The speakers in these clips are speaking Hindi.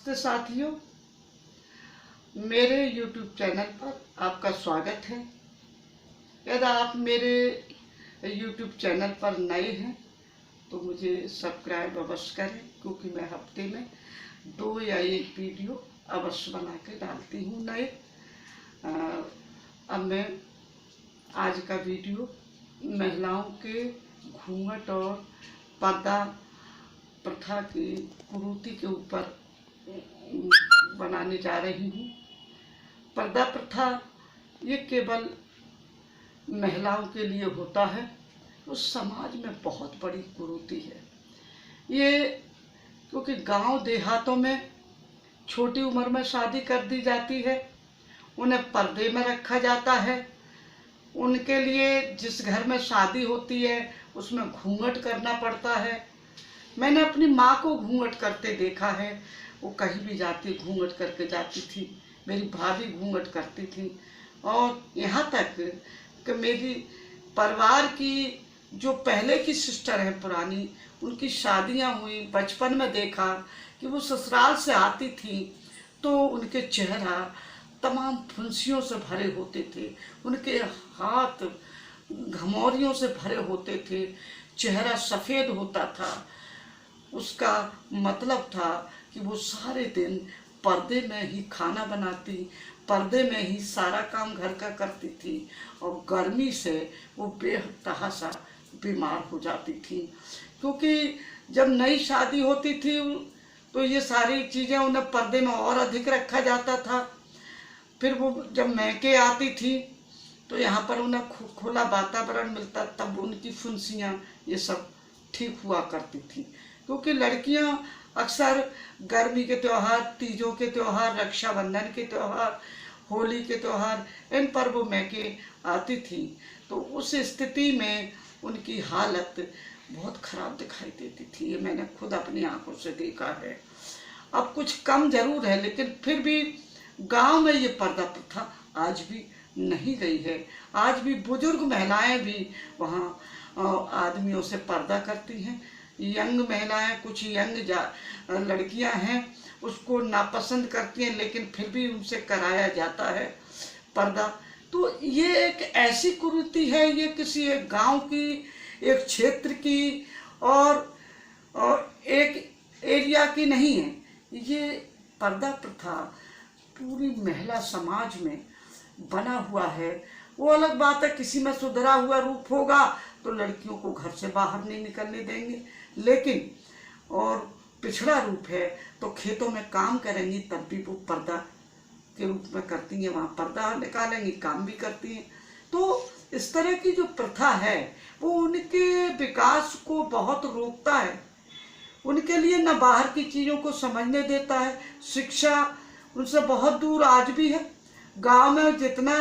नमस्ते साथियों, मेरे YouTube चैनल पर आपका स्वागत है। यदि आप मेरे YouTube चैनल पर नए हैं तो मुझे सब्सक्राइब अवश्य करें, क्योंकि मैं हफ्ते में 2 या 1 वीडियो अवश्य बना के डालती हूँ नए। अब मैं आज का वीडियो महिलाओं के घूंघट और पर्दा प्रथा की कुरीति के ऊपर बनाने जा रही हूँ। पर्दा प्रथा ये केवल महिलाओं के लिए होता है, उस समाज में बहुत बड़ी कुरीति है ये, क्योंकि गांव देहातों में छोटी उम्र में शादी कर दी जाती है, उन्हें पर्दे में रखा जाता है। उनके लिए जिस घर में शादी होती है उसमें घूंघट करना पड़ता है। मैंने अपनी माँ को घूंघट करते देखा है, वो कहीं भी जाती घूंघट करके जाती थी। मेरी भाभी घूंघट करती थी, और यहाँ तक कि मेरी परिवार की जो पहले की सिस्टर है पुरानी, उनकी शादियाँ हुई, बचपन में देखा कि वो ससुराल से आती थी तो उनके चेहरा तमाम फुंसियों से भरे होते थे, उनके हाथ घमौरियों से भरे होते थे, चेहरा सफ़ेद होता था। उसका मतलब था कि वो सारे दिन पर्दे में ही खाना बनाती, पर्दे में ही सारा काम घर का करती थी, और गर्मी से वो बेतहाशा बीमार हो जाती थी। क्योंकि जब नई शादी होती थी तो ये सारी चीज़ें उन्हें पर्दे में और अधिक रखा जाता था। फिर वो जब मैके आती थी तो यहाँ पर उन्हें खुला वातावरण मिलता, तब उनकी फुंसियाँ ये सब ठीक हुआ करती थी। क्योंकि लड़कियां अक्सर गर्मी के त्यौहार, तीजों के त्यौहार, रक्षाबंधन के त्यौहार, होली के त्यौहार, इन पर्वों में के आती थी, तो उस स्थिति में उनकी हालत बहुत ख़राब दिखाई देती थी। ये मैंने खुद अपनी आंखों से देखा है। अब कुछ कम जरूर है, लेकिन फिर भी गांव में ये पर्दा प्रथा आज भी नहीं गई है। आज भी बुजुर्ग महिलाएं भी वहाँ आदमियों से पर्दा करती हैं। यंग महिलाएं, कुछ यंग लड़कियां हैं, उसको नापसंद करती हैं, लेकिन फिर भी उनसे कराया जाता है पर्दा। तो ये एक ऐसी कुरीति है, ये किसी एक गांव की, एक क्षेत्र की और एक एरिया की नहीं है। ये पर्दा प्रथा पूरी महिला समाज में बना हुआ है। वो अलग बात है, किसी में सुधरा हुआ रूप होगा तो लड़कियों को घर से बाहर नहीं निकलने देंगे, लेकिन और पिछड़ा रूप है तो खेतों में काम करेंगी तब भी वो पर्दा के रूप में करती हैं, वहाँ पर्दा निकालेंगी, काम भी करती हैं। तो इस तरह की जो प्रथा है वो उनके विकास को बहुत रोकता है, उनके लिए न बाहर की चीज़ों को समझने देता है। शिक्षा उनसे बहुत दूर आज भी है। गांव में जितना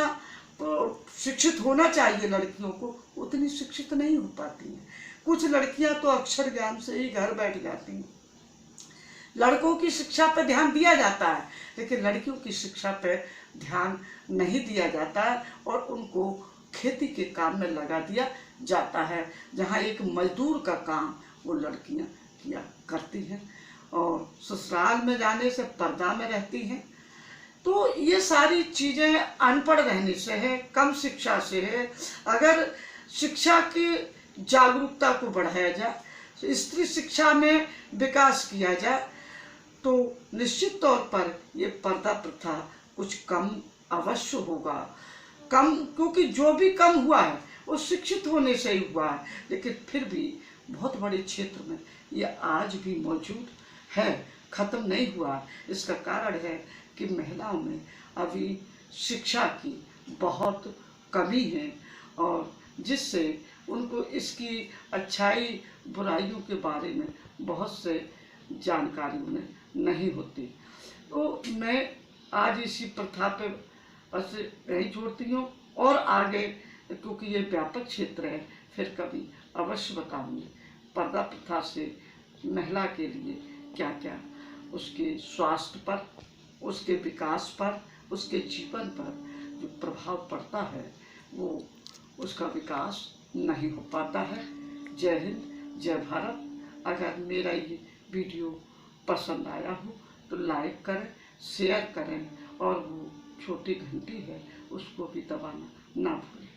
शिक्षित होना चाहिए लड़कियों को, उतनी शिक्षित नहीं हो पाती हैं। कुछ लड़कियां तो अक्षर ज्ञान से ही घर बैठ जाती हैं। लड़कों की शिक्षा पर ध्यान दिया जाता है, लेकिन लड़कियों की शिक्षा पर ध्यान नहीं दिया जाता है, और उनको खेती के काम में लगा दिया जाता है, जहाँ एक मजदूर का काम वो लड़कियां किया करती हैं, और ससुराल में जाने से पर्दा में रहती हैं। तो ये सारी चीज़ें अनपढ़ रहने से है, कम शिक्षा से है। अगर शिक्षा की जागरूकता को बढ़ाया जाए, स्त्री शिक्षा में विकास किया जाए, तो निश्चित तौर पर ये पर्दा प्रथा कुछ कम अवश्य होगा। कम, क्योंकि जो भी कम हुआ है वो शिक्षित होने से ही हुआ है, लेकिन फिर भी बहुत बड़े क्षेत्र में ये आज भी मौजूद है, ख़त्म नहीं हुआ। इसका कारण है कि महिलाओं में अभी शिक्षा की बहुत कमी है, और जिससे उनको इसकी अच्छाई बुराइयों के बारे में बहुत से जानकारी उन्हें नहीं होती। तो मैं आज इसी प्रथा पे बस यही छोड़ती हूँ, और आगे क्योंकि ये व्यापक क्षेत्र है, फिर कभी अवश्य बताऊँगी पर्दा प्रथा से महिला के लिए क्या क्या उसके स्वास्थ्य पर, उसके विकास पर, उसके जीवन पर जो प्रभाव पड़ता है, वो उसका विकास नहीं हो पाता है। जय हिंद, जय भारत। अगर मेरा ये वीडियो पसंद आया हो तो लाइक करें, शेयर करें और वो छोटी घंटी है उसको भी दबाना ना भूलें।